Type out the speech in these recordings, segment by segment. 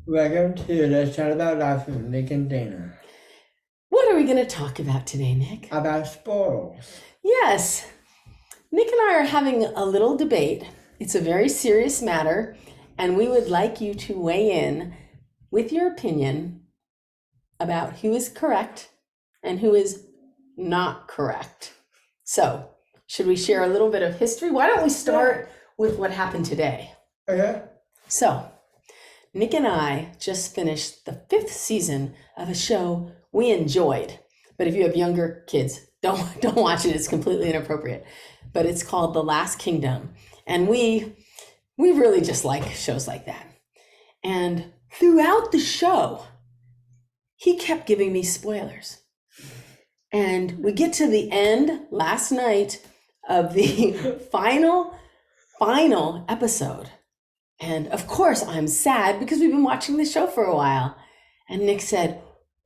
Welcome to the Chat About Life with Nick and Dana. What are we going to talk about today, Nick? About spoils. Yes, Nick and I are having a little debate. It's a very serious matter, and we would like you to weigh in with your opinion about who is correct and who is not correct. So, should we share a little bit of history? Why don't we start with what happened today? Okay. So, Nick and I just finished the 5th season of a show we enjoyed. But if you have younger kids, don't watch it. It's completely inappropriate. But it's called The Last Kingdom. And we really just like shows like that. And throughout the show, he kept giving me spoilers. And we get to the end last night of the final episode. And of course, I'm sad because we've been watching the show for a while. And Nick said,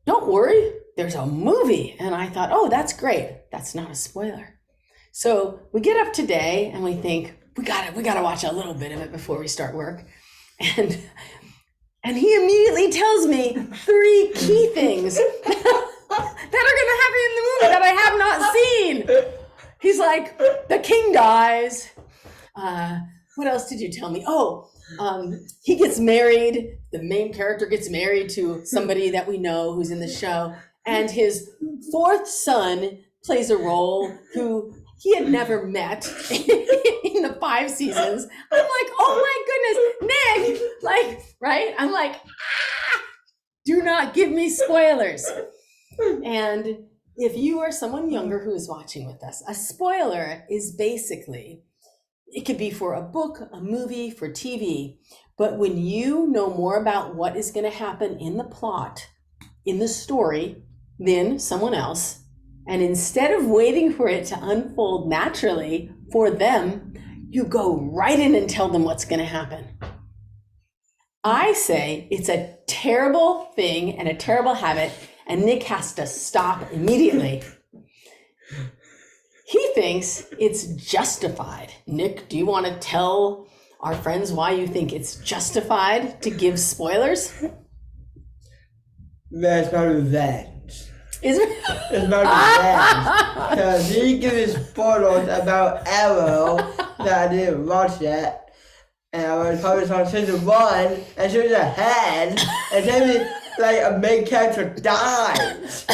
"Don't worry, there's a movie." And I thought, oh, that's great. That's not a spoiler. So we get up today and we think, we gotta watch a little bit of it before we start work. And he immediately tells me 3 key things that are gonna happen in the movie that I have not seen. He's like, the king dies. What else did you tell me? He gets married. The main character gets married to somebody that we know who's in the show. And his 4th son plays a role who he had never met in the 5 seasons. I'm like, oh my goodness, Nick! Like, right? I'm like, do not give me spoilers. And if you are someone younger who is watching with us, a spoiler is basically, it could be for a book, a movie, for TV. But when you know more about what is going to happen in the plot, in the story, than someone else, and instead of waiting for it to unfold naturally for them, you go right in and tell them what's going to happen. I say it's a terrible thing and a terrible habit, and Nick has to stop immediately. He thinks it's justified. Nick, do you want to tell our friends why you think it's justified to give spoilers? That's not revenge. Is it? It's not revenge. Because he gives spoilers about Arrow that I didn't watch yet. And I was probably on season 1, and she was ahead, and then like a main character dies.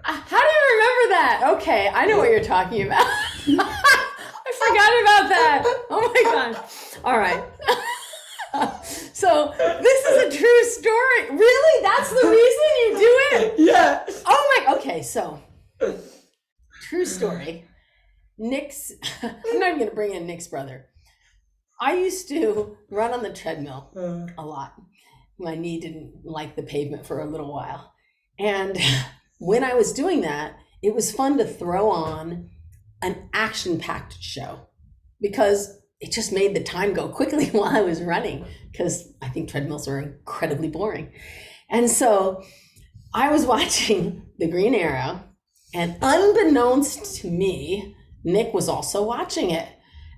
How do you remember that? Okay, I know what you're talking about. I forgot about that. Oh my God. All right. So this is a true story. Really? That's the reason you do it? Yes. Oh my, okay, so true story. Nick's, I'm not even gonna bring in Nick's brother. I used to run on the treadmill a lot. My knee didn't like the pavement for a little while. And when I was doing that, it was fun to throw on an action-packed show because it just made the time go quickly while I was running, because I think treadmills are incredibly boring. And so I was watching The Green Arrow, and unbeknownst to me, Nick was also watching it.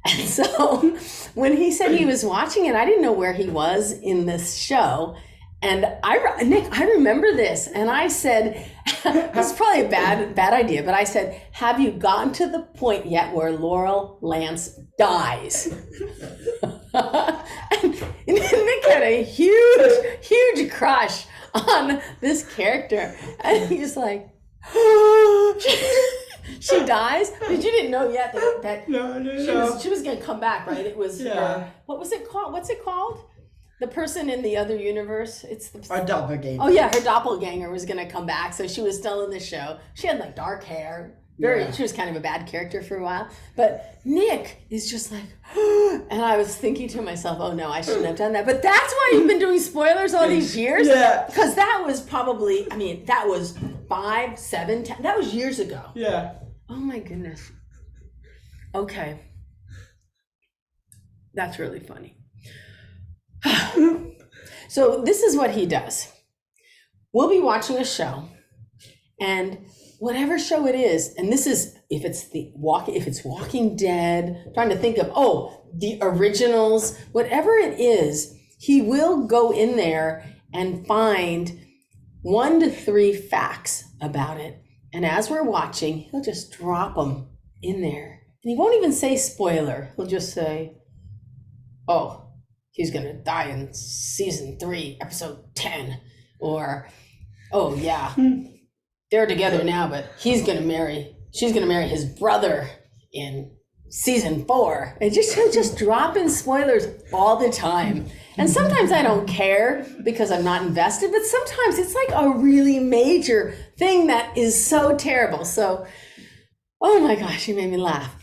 And so when he said he was watching it, I didn't know where he was in this show. And Nick, I remember this, and I said, this is probably a bad idea, but I said, have you gotten to the point yet where Laurel Lance dies? And Nick had a huge crush on this character, and he's like, she dies? But you didn't know yet that No. she was going to come back, right? It was what was it called? What's it called? The person in the other universe. It's Our doppelganger. Oh yeah, her doppelganger was gonna come back, so she was still in the show. She had like dark hair. She was kind of a bad character for a while. But Nick is just like, and I was thinking to myself, oh no, I shouldn't have done that. But that's why you've been doing spoilers all these years? Yeah. Because that was probably, that was 5, 7, 10, that was years ago. Yeah. Oh my goodness. Okay. That's really funny. So this is what he does. We'll be watching a show, and whatever show it is, and this is if it's Walking Dead, trying to think of the originals, whatever it is, he will go in there and find 1 to 3 facts about it. And as we're watching, he'll just drop them in there. And he won't even say spoiler. He'll just say, oh, he's going to die in season 3, episode 10. Or, oh, yeah, they're together now, but she's going to marry his brother in season 4. He'll just drop in spoilers all the time. And sometimes I don't care because I'm not invested, but sometimes it's like a really major thing that is so terrible. So, oh my gosh, you made me laugh.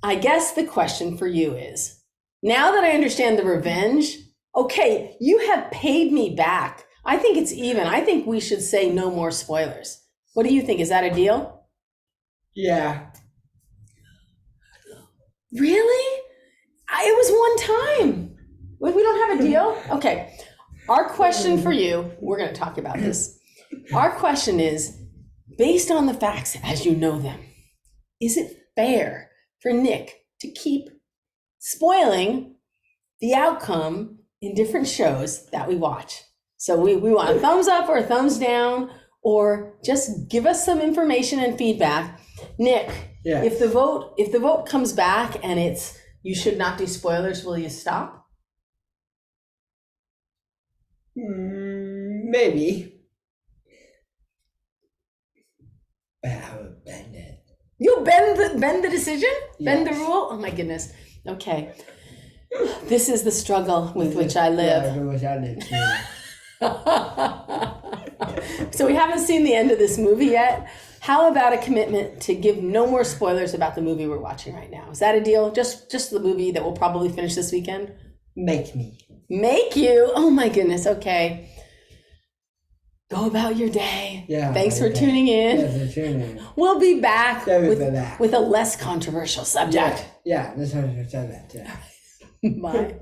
I guess the question for you is, now that I understand the revenge, okay, you have paid me back. I think it's even. I think we should say no more spoilers. What do you think? Is that a deal? Yeah. Really? It was one time. We don't have a deal? Okay. Our question for you, we're going to talk about this. Our question is, based on the facts as you know them, is it fair for Nick to keep spoiling the outcome in different shows that we watch? So we want a thumbs up or a thumbs down, or just give us some information and feedback. Nick, Yeah. if the vote comes back and it's you should not do spoilers, will you stop? Maybe. But I would bend it. You bend the decision? Bend the Yes. rule? Oh my goodness. Okay. This is the struggle with which I live. Yeah, with which I live too. So we haven't seen the end of this movie yet. How about a commitment to give no more spoilers about the movie we're watching right now? Is that a deal? Just the movie that we'll probably finish this weekend? Make me. Make you? Oh my goodness. Okay. Go about your day. Yeah. Thanks for tuning in. Yes, for tuning in. We'll be back Yeah, we'll be back. with a less controversial subject. Yeah, this one said that too. Bye.